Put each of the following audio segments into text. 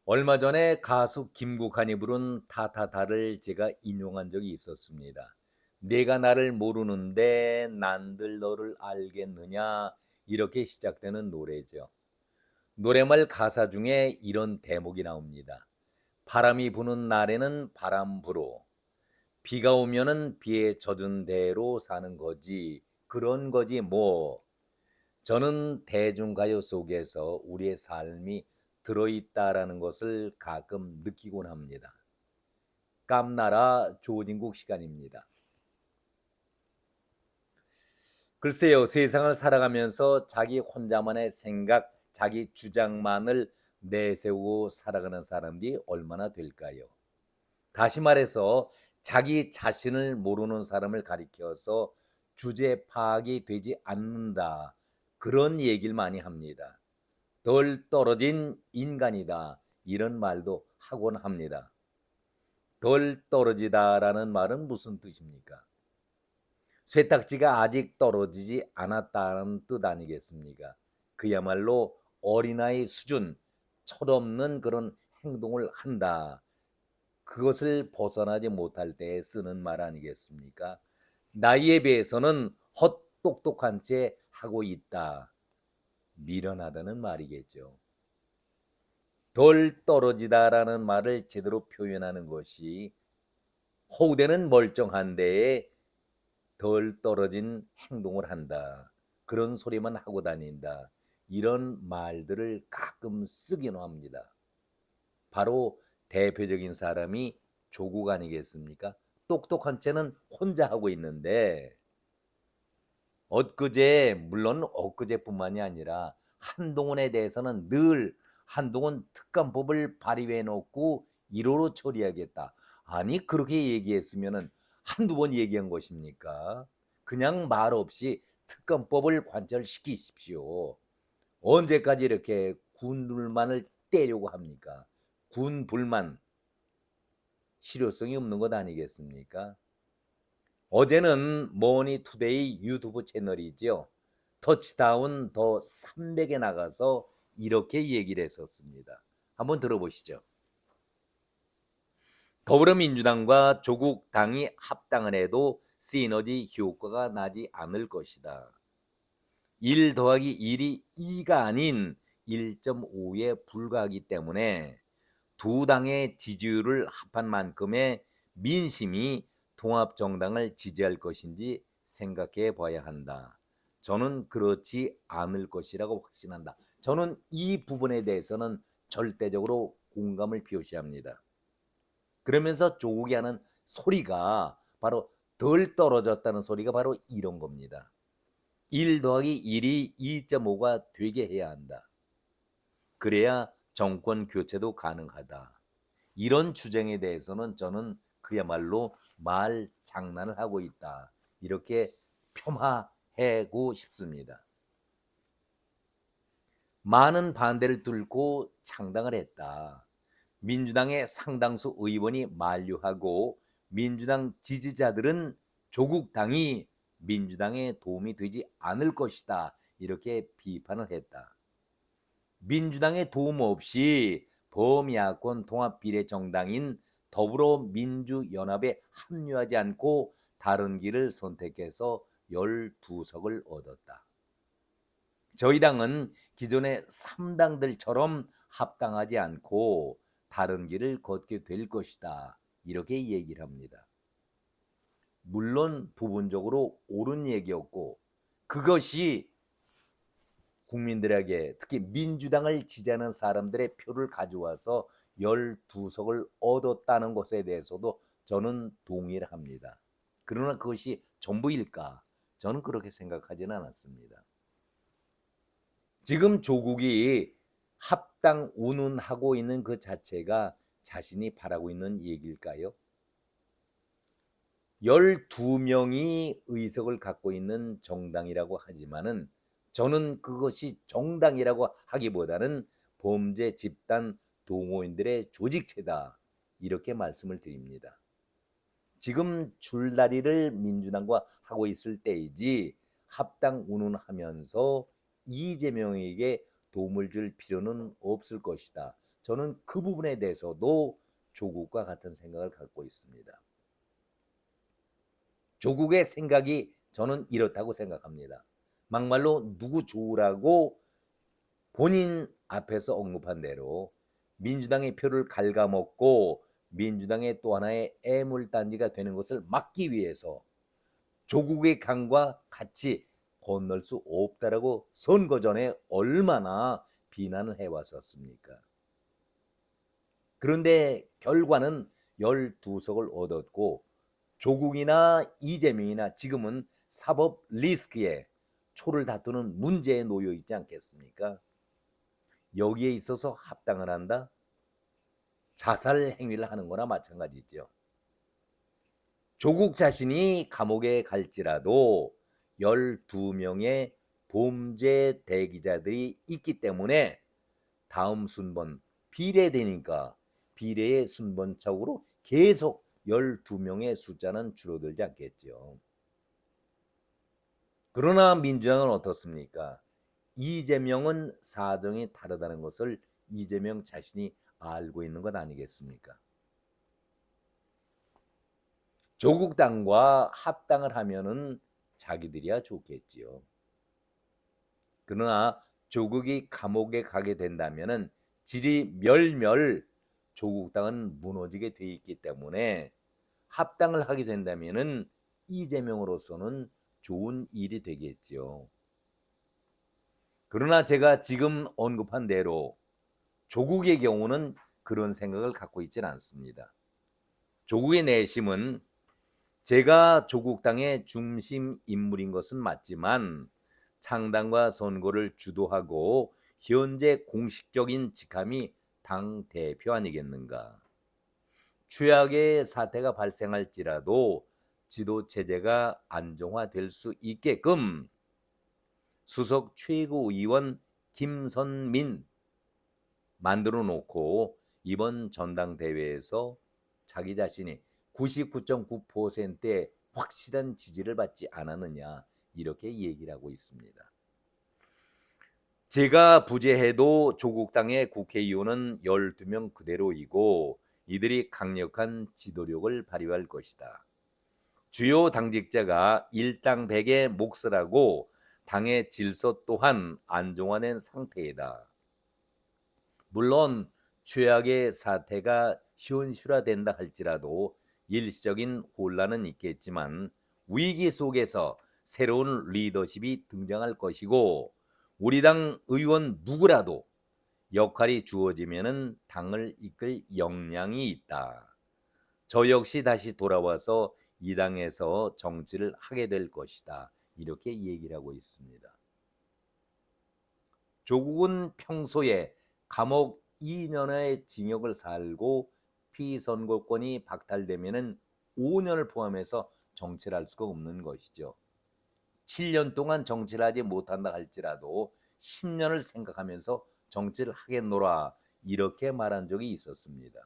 얼마 전에 가수 김국환이 부른 타타타를 제가 인용한 적이 있었습니다. 내가 나를 모르는데 난들 너를 알겠느냐 이렇게 시작되는 노래죠. 노래말 가사 중에 이런 대목이 나옵니다. 바람이 부는 날에는 바람 불어 비가 오면은 비에 젖은 대로 사는 거지 그런 거지 뭐. 저는 대중가요 속에서 우리의 삶이 들어있다라는 것을 가끔 느끼곤 합니다. 깜나라 조진국 시간입니다. 글쎄요, 세상을 살아가면서 자기 혼자만의 생각, 자기 주장만을 내세우고 살아가는 사람들이 얼마나 될까요? 다시 말해서 자기 자신을 모르는 사람을 가리켜서 주제 파악이 되지 않는다. 그런 얘기를 많이 합니다. 덜 떨어진 인간이다. 이런 말도 하곤 합니다. 덜 떨어지다라는 말은 무슨 뜻입니까? 쇠딱지가 아직 떨어지지 않았다는 뜻 아니겠습니까? 그야말로 어린아이 수준, 철없는 그런 행동을 한다. 그것을 벗어나지 못할 때 쓰는 말 아니겠습니까? 나이에 비해서는 헛똑똑한 채 하고 있다. 미련하다는 말이겠죠. 덜 떨어지다라는 말을 제대로 표현하는 것이 허우대는 멀쩡한데 덜 떨어진 행동을 한다. 그런 소리만 하고 다닌다. 이런 말들을 가끔 쓰기는 합니다. 바로 대표적인 사람이 조국 아니겠습니까? 똑똑한 채는 혼자 하고 있는데 엊그제 물론 엊그제뿐만이 아니라 한동훈에 대해서는 늘 한동훈 특검법을 발의해 놓고 1호로 처리하겠다. 아니 그렇게 얘기했으면은 한두 번 얘기한 것입니까? 그냥 말 없이 특검법을 관철시키십시오. 언제까지 이렇게 군 불만을 떼려고 합니까? 군 불만 실효성이 없는 것 아니겠습니까? 어제는 머니투데이 유튜브 채널이죠. 터치다운 더 300에 나가서 이렇게 얘기를 했었습니다. 한번 들어보시죠. 더불어민주당과 조국 당이 합당을 해도 시너지 효과가 나지 않을 것이다. 1 더하기 1이 2가 아닌 1.5에 불과하기 때문에 두 당의 지지율을 합한 만큼의 민심이 통합정당을 지지할 것인지 생각해 봐야 한다. 저는 그렇지 않을 것이라고 확신한다. 저는 이 부분에 대해서는 절대적으로 공감을 표시합니다. 그러면서 조국이 하는 소리가 바로 덜 떨어졌다는 소리가 바로 이런 겁니다. 1 더하기 1이 2.5가 되게 해야 한다. 그래야 정권 교체도 가능하다. 이런 주장에 대해서는 저는 그야말로 말 장난을 하고 있다. 이렇게 폄하하고 싶습니다. 많은 반대를 뚫고 창당을 했다. 민주당의 상당수 의원이 만류하고 민주당 지지자들은 조국 당이 민주당에 도움이 되지 않을 것이다. 이렇게 비판을 했다. 민주당의 도움 없이 범야권 통합비례정당인 더불어민주연합에 합류하지 않고 다른 길을 선택해서 12석을 얻었다. 저희 당은 기존의 3당들처럼 합당하지 않고 다른 길을 걷게 될 것이다. 이렇게 얘기를 합니다. 물론 부분적으로 옳은 얘기였고 그것이 국민들에게 특히 민주당을 지지하는 사람들의 표를 가져와서 12석을 얻었다는 것에 대해서도 저는 동의를 합니다. 그러나 그것이 전부일까? 저는 그렇게 생각하지는 않았습니다. 지금 조국이 합당 운운하고 있는 그 자체가 자신이 바라고 있는 얘기일까요? 12명이 의석을 갖고 있는 정당이라고 하지만은 저는 그것이 정당이라고 하기보다는 범죄 집단 동호인들의 조직체다. 이렇게 말씀을 드립니다. 지금 줄다리를 민주당과 하고 있을 때이지 합당 운운하면서 이재명에게 도움을 줄 필요는 없을 것이다. 저는 그 부분에 대해서도 조국과 같은 생각을 갖고 있습니다. 조국의 생각이 저는 이렇다고 생각합니다. 막말로 누구 좋으라고 본인 앞에서 언급한 대로 민주당의 표를 갉아먹고 민주당의 또 하나의 애물단지가 되는 것을 막기 위해서 조국의 강과 같이 건널 수 없다라고 선거 전에 얼마나 비난을 해왔었습니까? 그런데 결과는 12석을 얻었고 조국이나 이재명이나 지금은 사법 리스크에 초를 다투는 문제에 놓여 있지 않겠습니까? 여기에 있어서 합당을 한다? 자살 행위를 하는 거나 마찬가지죠. 조국 자신이 감옥에 갈지라도 12명의 범죄 대기자들이 있기 때문에 다음 순번 비례되니까 비례의 순번차으로 계속 12명의 숫자는 줄어들지 않겠죠. 그러나 민주당은 어떻습니까? 이재명은 사정이 다르다는 것을 이재명 자신이 알고 있는 것 아니겠습니까? 조국당과 합당을 하면은 자기들이야 좋겠지요. 그러나 조국이 감옥에 가게 된다면은 질이 멸멸 조국당은 무너지게 돼 있기 때문에 합당을 하게 된다면은 이재명으로서는 좋은 일이 되겠지요. 그러나 제가 지금 언급한 대로 조국의 경우는 그런 생각을 갖고 있지는 않습니다. 조국의 내심은 제가 조국당의 중심 인물인 것은 맞지만 창당과 선거를 주도하고 현재 공식적인 직함이 당 대표 아니겠는가. 최악의 사태가 발생할지라도 지도 체제가 안정화될 수 있게끔 수석 최고위원 김선민 만들어 놓고 이번 전당대회에서 자기 자신이 99.9%의 확실한 지지를 받지 않았느냐 이렇게 얘기를 하고 있습니다. 제가 부재해도 조국당의 국회의원은 12명 그대로이고 이들이 강력한 지도력을 발휘할 것이다. 주요 당직자가 일당백의 몫을 하고 당의 질서 또한 안정화된 상태이다. 물론 최악의 사태가 현실화된다 할지라도 일시적인 혼란은 있겠지만 위기 속에서 새로운 리더십이 등장할 것이고 우리 당 의원 누구라도 역할이 주어지면은 당을 이끌 역량이 있다. 저 역시 다시 돌아와서 이 당에서 정치를 하게 될 것이다. 이렇게 얘기를 하고 있습니다. 조국은 평소에 감옥 2년의 징역을 살고 피선거권이 박탈되면은 5년을 포함해서 정치를 할 수가 없는 것이죠. 7년 동안 정치를 하지 못한다 할지라도 10년을 생각하면서 정치를 하겠노라 이렇게 말한 적이 있었습니다.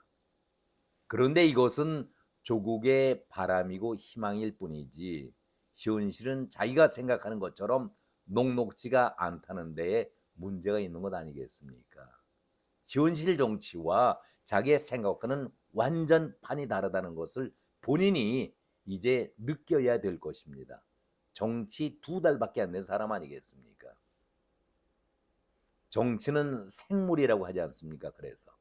그런데 이것은 조국의 바람이고 희망일 뿐이지 현실은 자기가 생각하는 것처럼 녹록지가 않다는 데에 문제가 있는 것 아니겠습니까? 현실 정치와 자기의 생각과는 완전 판이 다르다는 것을 본인이 이제 느껴야 될 것입니다. 정치 2달밖에 안 된 사람 아니겠습니까? 정치는 생물이라고 하지 않습니까? 그래서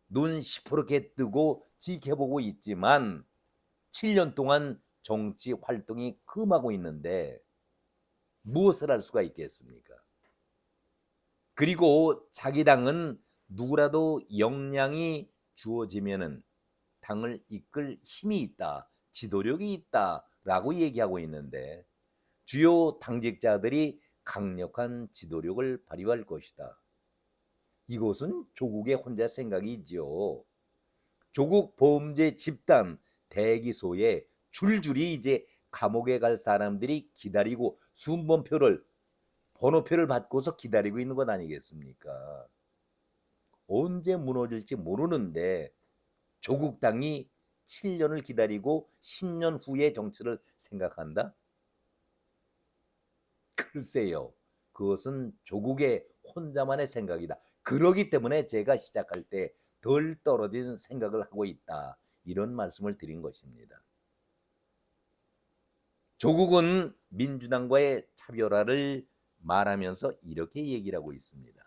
눈 시퍼렇게 뜨고 지켜보고 있지만 7년 동안 정치 활동이 금하고 있는데 무엇을 할 수가 있겠습니까? 그리고 자기 당은 누구라도 역량이 주어지면은 당을 이끌 힘이 있다, 지도력이 있다라고 얘기하고 있는데 주요 당직자들이 강력한 지도력을 발휘할 것이다. 이것은 조국의 혼자 생각이지요. 조국 범죄 집단 대기소에 줄줄이 이제 감옥에 갈 사람들이 기다리고 순번표를 번호표를 받고서 기다리고 있는 것 아니겠습니까? 언제 무너질지 모르는데 조국 당이 7년을 기다리고 10년 후의 정치를 생각한다? 글쎄요. 그것은 조국의 혼자만의 생각이다. 그러기 때문에 제가 시작할 때 덜 떨어진 생각을 하고 있다. 이런 말씀을 드린 것입니다. 조국은 민주당과의 차별화를 말하면서 이렇게 얘기를 하고 있습니다.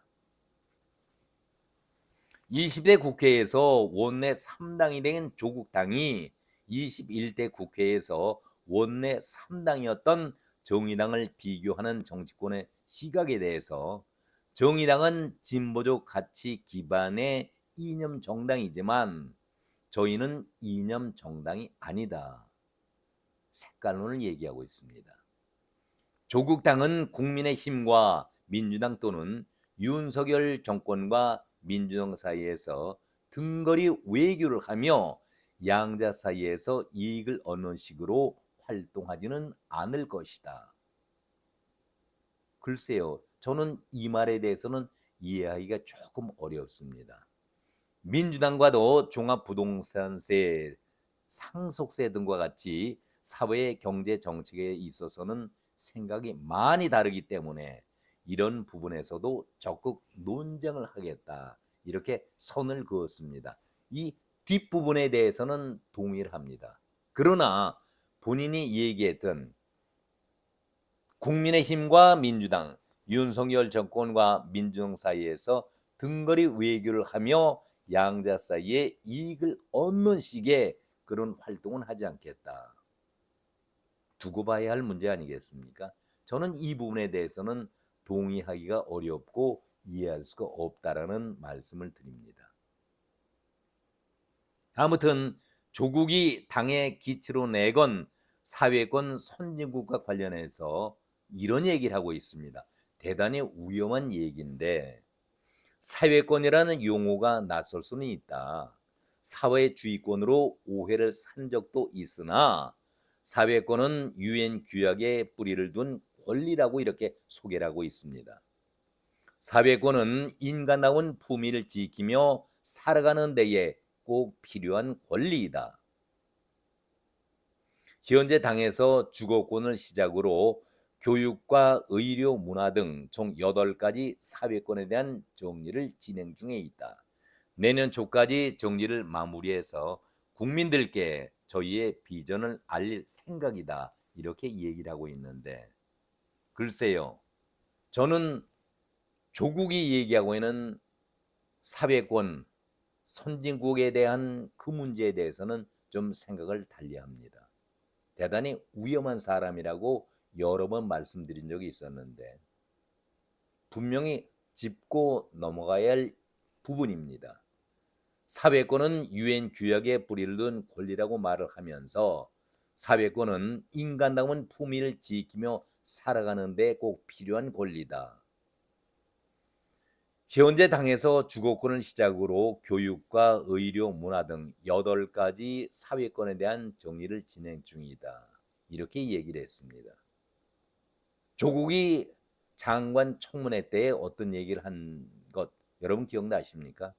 20대 국회에서 원내 3당이 된 조국당이 21대 국회에서 원내 3당이었던 정의당을 비교하는 정치권의 시각에 대해서 정의당은 진보적 가치 기반의 이념 정당이지만 저희는 이념 정당이 아니다. 색깔론을 얘기하고 있습니다. 조국당은 국민의힘과 민주당 또는 윤석열 정권과 민주당 사이에서 등거리 외교를 하며 양자 사이에서 이익을 얻는 식으로 활동하지는 않을 것이다. 글쎄요, 저는 이 말에 대해서는 이해하기가 조금 어렵습니다. 민주당과도 종합부동산세, 상속세 등과 같이 사회 경제 정책에 있어서는 생각이 많이 다르기 때문에 이런 부분에서도 적극 논쟁을 하겠다. 이렇게 선을 그었습니다. 이 뒷부분에 대해서는 동의를 합니다. 그러나 본인이 얘기했던 국민의힘과 민주당, 윤석열 정권과 민주당 사이에서 등거리 외교를 하며 양자 사이에 이익을 얻는 식의 그런 활동은 하지 않겠다. 두고 봐야 할 문제 아니겠습니까? 저는 이 부분에 대해서는 동의하기가 어렵고 이해할 수가 없다라는 말씀을 드립니다. 아무튼 조국이 당의 기치로 내건 사회권 선진국과 관련해서 이런 얘기를 하고 있습니다. 대단히 위험한 얘기인데 사회권이라는 용어가 낯설 수는 있다. 사회주의권으로 오해를 산 적도 있으나 사회권은 유엔 규약에 뿌리를 둔 권리라고 이렇게 소개를 하고 있습니다. 사회권은 인간다운 품위를 지키며 살아가는 데에 꼭 필요한 권리이다. 현재 당에서 주거권을 시작으로 교육과 의료, 문화 등 총 8가지 사회권에 대한 정리를 진행 중에 있다. 내년 초까지 정리를 마무리해서 국민들께 저희의 비전을 알릴 생각이다. 이렇게 얘기를 하고 있는데 글쎄요. 저는 조국이 얘기하고 있는 사회권, 선진국에 대한 그 문제에 대해서는 좀 생각을 달리합니다. 대단히 위험한 사람이라고 여러 번 말씀드린 적이 있었는데 분명히 짚고 넘어가야 할 부분입니다. 사회권은 유엔 규약에 뿌리를 둔 권리라고 말을 하면서 사회권은 인간다운 품위를 지키며 살아가는 데 꼭 필요한 권리다. 현재 당에서 주거권을 시작으로 교육과 의료, 문화 등 8가지 사회권에 대한 정리를 진행 중이다. 이렇게 얘기를 했습니다. 조국이 장관 청문회 때 어떤 얘기를 한 것 여러분 기억나십니까?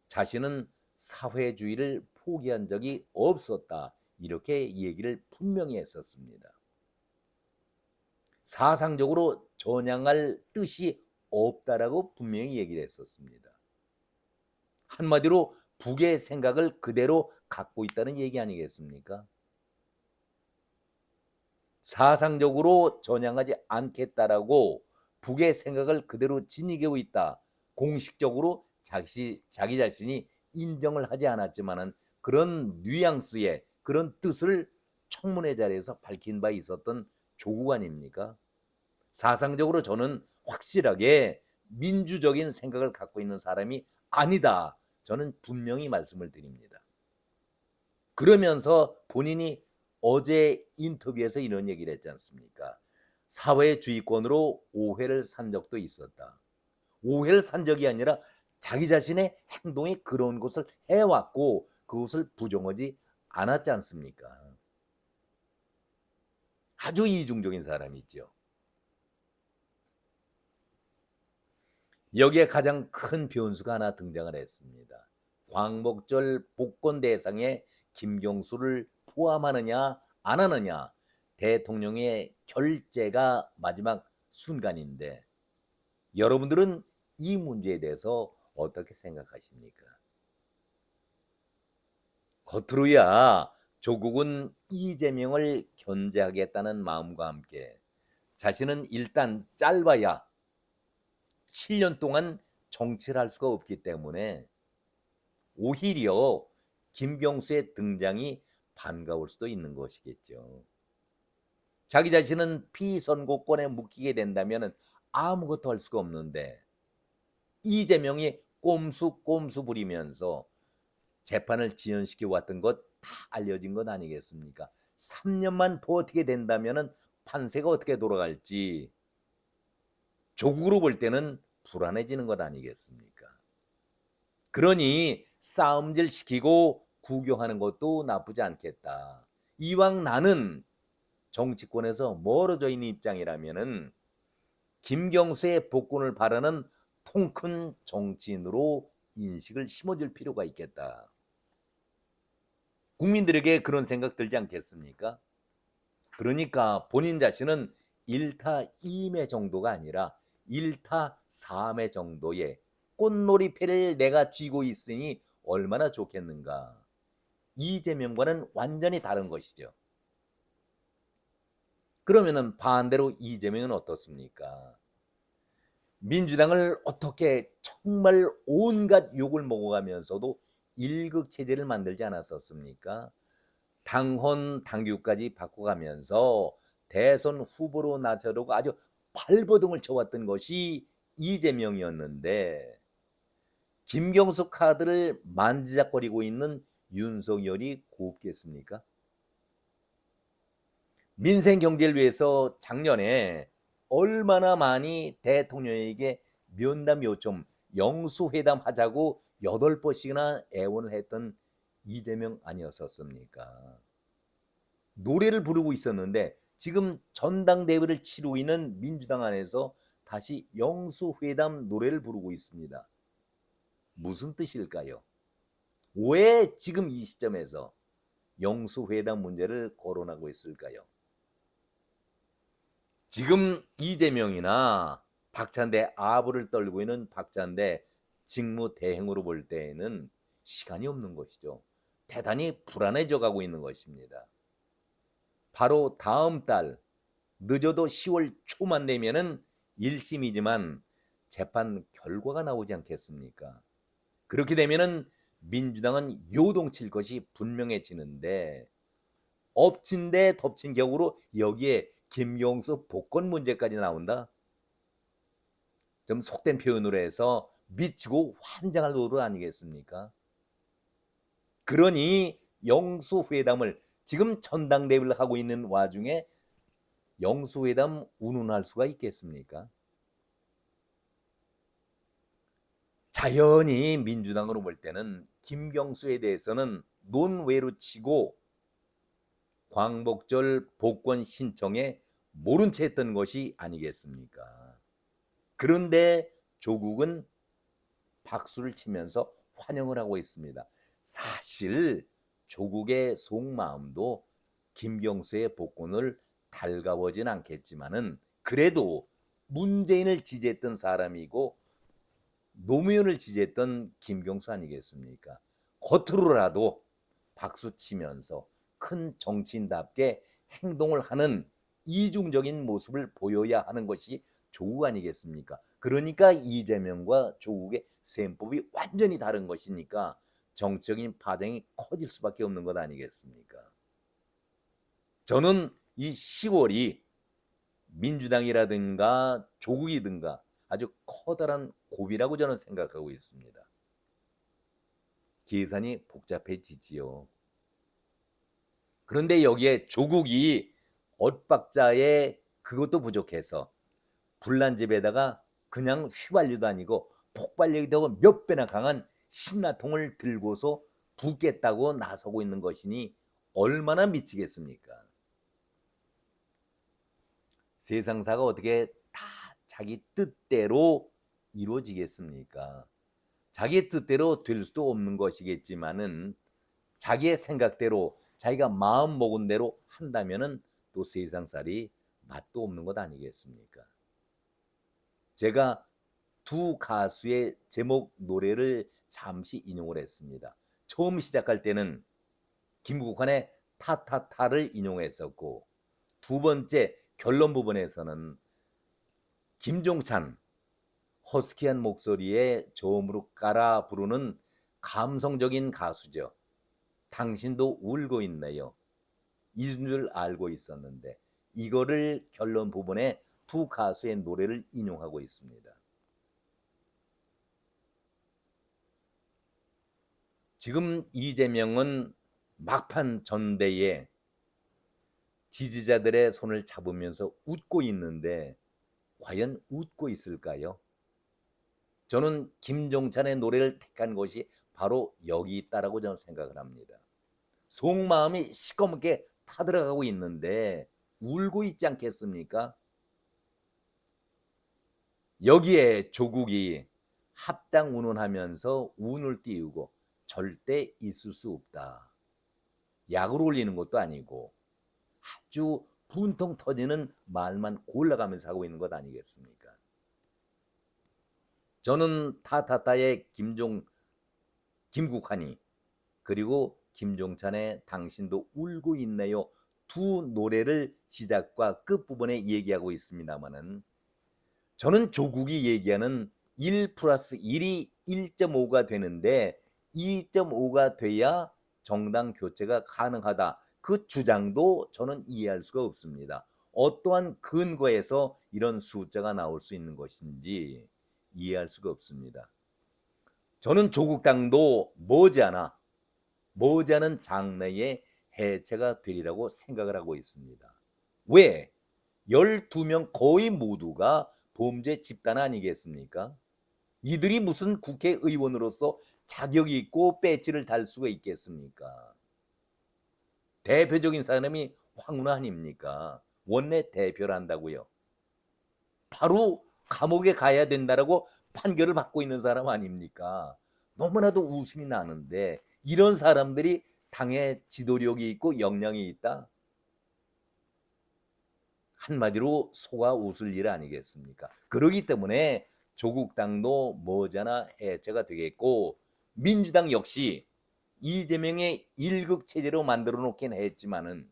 자신은 사회주의를 포기한 적이 없었다. 이렇게 얘기를 분명히 했었습니다. 사상적으로 전향할 뜻이 없다라고 분명히 얘기를 했었습니다. 한마디로 북의 생각을 그대로 갖고 있다는 얘기 아니겠습니까? 사상적으로 전향하지 않겠다라고 북의 생각을 그대로 지니고 있다. 공식적으로 자기 자신이 인정을 하지 않았지만은 그런 뉘앙스의 그런 뜻을 청문회 자리에서 밝힌 바 있었던 조국 아닙니까? 사상적으로 저는 확실하게 민주적인 생각을 갖고 있는 사람이 아니다. 저는 분명히 말씀을 드립니다. 그러면서 본인이 어제 인터뷰에서 이런 얘기를 했지 않습니까? 사회주의권으로 오해를 산 적도 있었다. 오해를 산 적이 아니라 자기 자신의 행동이 그런 것을 해왔고 그것을 부정하지 않았지 않습니까? 아주 이중적인 사람이죠. 여기에 가장 큰 변수가 하나 등장을 했습니다. 광복절 복권 대상에 김경수를 포함하느냐 안 하느냐 대통령의 결재가 마지막 순간인데 여러분들은 이 문제에 대해서 어떻게 생각하십니까? 겉으로야 조국은 이재명을 견제하겠다는 마음과 함께 자신은 일단 짧아야 7년 동안 정치를 할 수가 없기 때문에 오히려 김경수의 등장이 반가울 수도 있는 것이겠죠. 자기 자신은 피선거권에 묶이게 된다면 아무것도 할 수가 없는데 이재명이 꼼수 부리면서 재판을 지연시켜 왔던 것 다 알려진 것 아니겠습니까? 3년만 버티게 된다면 판세가 어떻게 돌아갈지 조국으로 볼 때는 불안해지는 것 아니겠습니까? 그러니 싸움질 시키고 구경하는 것도 나쁘지 않겠다. 이왕 나는 정치권에서 멀어져 있는 입장이라면은 김경수의 복권을 바라는 통큰 정치인으로 인식을 심어줄 필요가 있겠다. 국민들에게 그런 생각 들지 않겠습니까? 그러니까 본인 자신은 1타 2매 정도가 아니라 1타 4매 정도의 꽃놀이패를 내가 쥐고 있으니 얼마나 좋겠는가. 이재명과는 완전히 다른 것이죠. 그러면은 반대로 이재명은 어떻습니까? 민주당을 어떻게 정말 온갖 욕을 먹어가면서도 일극 체제를 만들지 않았었습니까? 당헌 당규까지 바꿔가면서 대선 후보로 나서려고 아주 발버둥을 쳐왔던 것이 이재명이었는데 김경수 카드를 만지작거리고 있는 윤석열이 곱겠습니까? 민생 경제를 위해서 작년에 얼마나 많이 대통령에게 면담 요청, 영수회담 하자고 8번씩이나 애원을 했던 이재명 아니었었습니까? 노래를 부르고 있었는데 지금 전당대회를 치르고 있는 민주당 안에서 다시 영수회담 노래를 부르고 있습니다. 무슨 뜻일까요? 왜 지금 이 시점에서 영수회담 문제를 거론하고 있을까요? 지금 이재명이나 박찬대 아부를 떨고 있는 박찬대 직무대행으로 볼 때에는 시간이 없는 것이죠. 대단히 불안해져 가고 있는 것입니다. 바로 다음 달 늦어도 10월 초만 되면은 1심이지만 재판 결과가 나오지 않겠습니까? 그렇게 되면은 민주당은 요동칠 것이 분명해지는데 엎친 데 덮친 격으로 여기에 김경수 복권 문제까지 나온다. 좀 속된 표현으로 해서 미치고 환장할 노릇 아니겠습니까? 그러니 영수회담을 지금 전당대회를 하고 있는 와중에 영수회담 운운할 수가 있겠습니까? 자연히 민주당으로 볼 때는 김경수에 대해서는 논외로 치고 광복절 복권 신청에 모른 채 했던 것이 아니겠습니까? 그런데 조국은 박수를 치면서 환영을 하고 있습니다. 사실 조국의 속마음도 김경수의 복권을 달가워진 않겠지만은 그래도 문재인을 지지했던 사람이고 노무현을 지지했던 김경수 아니겠습니까? 겉으로라도 박수 치면서 큰 정치인답게 행동을 하는 이중적인 모습을 보여야 하는 것이 조국 아니겠습니까? 그러니까 이재명과 조국의 셈법이 완전히 다른 것이니까 정치적인 파장이 커질 수밖에 없는 것 아니겠습니까? 저는 이 10월이 민주당이라든가 조국이든가 아주 커다란 고비라고 저는 생각하고 있습니다. 계산이 복잡해지지요. 그런데 여기에 조국이 엇박자에 그것도 부족해서 불난 집에다가 그냥 휘발유도 아니고 폭발력이 되고 몇 배나 강한 신라통을 들고서 붓겠다고 나서고 있는 것이니 얼마나 미치겠습니까? 세상사가 어떻게 다 자기 뜻대로 이루어지겠습니까? 자기 뜻대로 될 수도 없는 것이겠지만은 자기의 생각대로 자기가 마음 먹은 대로 한다면은 또 세상살이 맛도 없는 것 아니겠습니까? 제가 두 가수의 제목 노래를 잠시 인용을 했습니다. 처음 시작할 때는 김국환의 타타타를 인용했었고, 두 번째 결론 부분에서는 김종찬 허스키한 목소리에 저음으로 깔아 부르는 감성적인 가수죠. 당신도 울고 있네요. 이준 줄 알고 있었는데, 이거를 결론 부분에 두 가수의 노래를 인용하고 있습니다. 지금 이재명은 막판 전대에 지지자들의 손을 잡으면서 웃고 있는데 과연 웃고 있을까요? 저는 김종찬의 노래를 택한 것이 바로 여기 있다라고 저는 생각을 합니다. 속마음이 시커멓게 타들어가고 있는데 울고 있지 않겠습니까? 여기에 조국이 합당 운운하면서 운을 띄우고 절대 있을 수 없다. 약을 올리는 것도 아니고 아주 분통 터지는 말만 골라가면서 하고 있는 것 아니겠습니까? 저는 타타타의 김국환이 그리고 김종찬의 당신도 울고 있네요 두 노래를 시작과 끝부분에 얘기하고 있습니다만은, 저는 조국이 얘기하는 1 플러스 1이 1.5가 되는데 2.5가 돼야 정당 교체가 가능하다. 그 주장도 저는 이해할 수가 없습니다. 어떠한 근거에서 이런 숫자가 나올 수 있는 것인지 이해할 수가 없습니다. 저는 조국당도 머지않은 장래에 해체가 되리라고 생각을 하고 있습니다. 왜? 12명 거의 모두가 범죄 집단 아니겠습니까? 이들이 무슨 국회의원으로서 자격이 있고 배지를 달 수가 있겠습니까? 대표적인 사람이 황운하 아닙니까? 원내 대표를 한다고요. 바로 감옥에 가야 된다라고 판결을 받고 있는 사람 아닙니까? 너무나도 웃음이 나는데 이런 사람들이 당의 지도력이 있고 역량이 있다? 한마디로 속아 웃을 일 아니겠습니까? 그러기 때문에 조국당도 머지않아 해체가 되겠고, 민주당 역시 이재명의 1급 체제로 만들어 놓긴 했지만은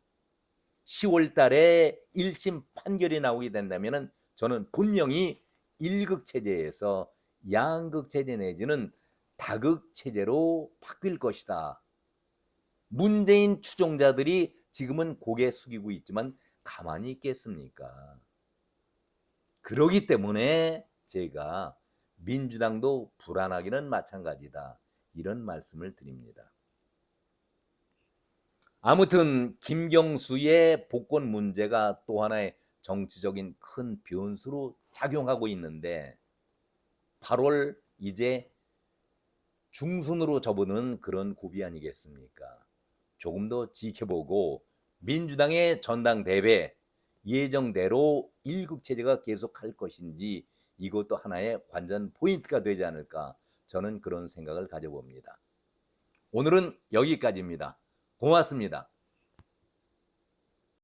10월 달에 1심 판결이 나오게 된다면은 저는 분명히 1급 체제에서 양극 체제 내지는 다극 체제로 바뀔 것이다. 문재인 추종자들이 지금은 고개 숙이고 있지만 가만히 있겠습니까? 그러기 때문에 제가 민주당도 불안하기는 마찬가지다. 이런 말씀을 드립니다. 아무튼 김경수의 복권 문제가 또 하나의 정치적인 큰 변수로 작용하고 있는데 8월 이제 중순으로 접어드는 그런 고비 아니겠습니까? 조금 더 지켜보고 민주당의 전당대회 예정대로 1급 체제가 계속할 것인지 이것도 하나의 관전 포인트가 되지 않을까, 저는 그런 생각을 가져봅니다. 오늘은 여기까지입니다. 고맙습니다.